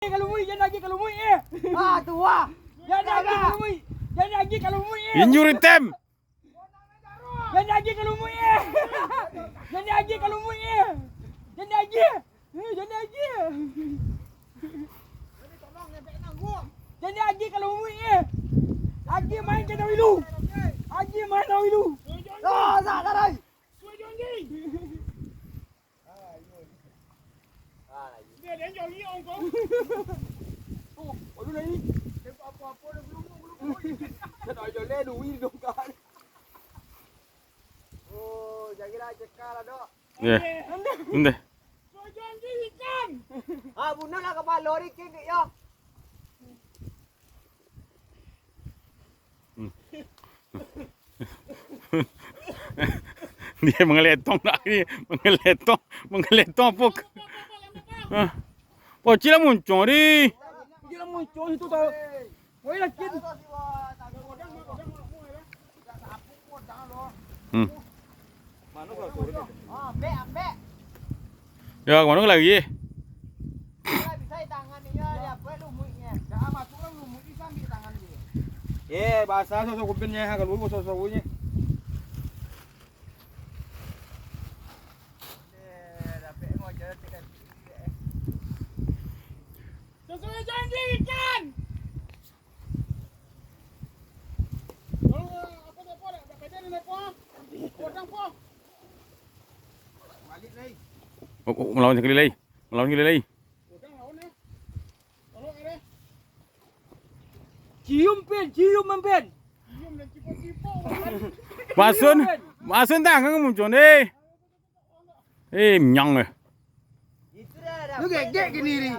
Kalau mui, jangan lagi kalau mui Tua. Jangan lagi kalau mui. Jangan lagi kalau mui Injury time. Jangan lagi kalau mui Jangan lagi kalau mui Jangan lagi. Jangan lagi. Jangan lagi kalau mui Haji main ke dahulu. Haji main dahulu. Tak dah. Aduh lagi. Apa-apa dah belum. Tak ada le duit dongkan. Oh, janganlah cekal lah dok. Ya. Benda. Bunal lah kepala ni kini ya. Dia mengeletong nak ni, mengeletong pok. Pocil lah muncul ni. Dia muncul itu tahu. Oi lagi. Mana kau suruh? Ambek. Ya, kemana lagi? Bisa tangan ni ya, dia perlu muiknya. Dah masuk lah lumut ni sambil tangan dia. Bahasa sosok kupinnya kalau lu sosoknya. Dapat ngojo tekan. Sosok janji ikan. Melawan sekali lagi. Cium mempen. Masun dah kan muncul ni. Menyang eh. Itu dah. Lu gegek gini ni.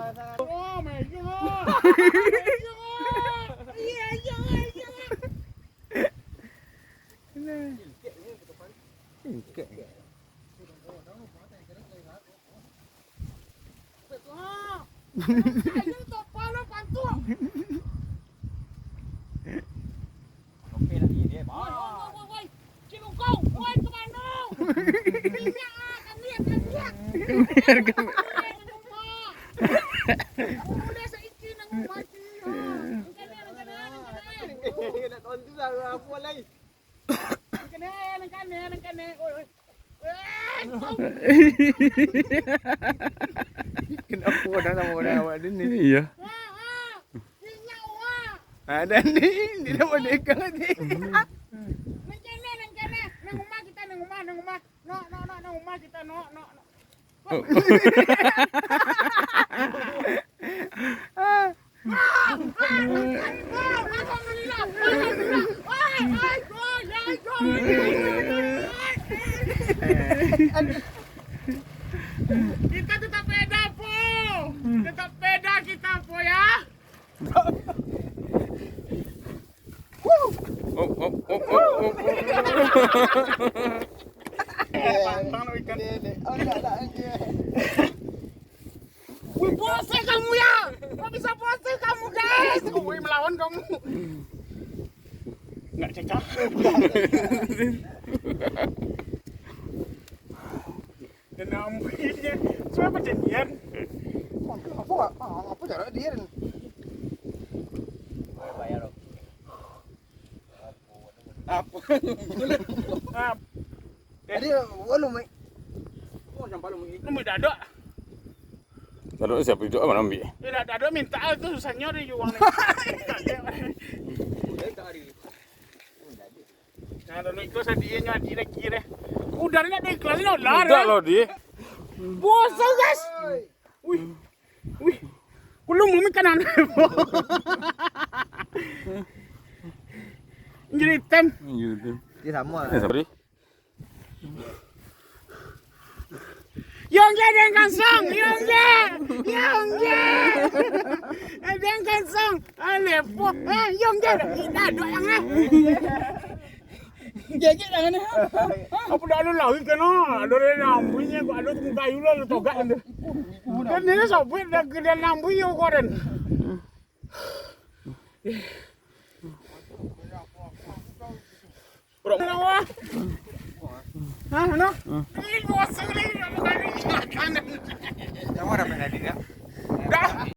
Kenapa dah nama awak ni? Iya. Ada ni, dia dah boleh lagi. Nang rumah kita no. Kita tetap beda po. Tetap beda kita po ya. Pantang nak ikan dia. Oh tak. Puasa kamu ya. Kau bisa puasa kamu guys. Kau melawan kamu. Enggak cekak. Dan namanya siapa perjanjian? Apa cara dia ni? Bayar. Apa? Dia walau mai. oh sampai lu dadak. Taruh siapa hidup mana ambil? Dia dadak minta tu susahnya dia jual ni. Nah, dan itu sadinya di lagi deh. Udah nak ikhlas ni lah. Tidak loh dia. Bosa guys. Wih. Kulung mumi kanan. Jadi tem. Dia sama. Sorry. Yang dia kansang, yang dia kansang. Alepo. Yang dia dah dua yang Gege dah ni. Apa dah lu lawi kena? Ada lambunya kau ada tu kayu lu togak ni. Dan ni sobit dah gede lambu yo koren. Bro. Hah, mana? Ini bos ni. Yang mana pernah dia? Dah.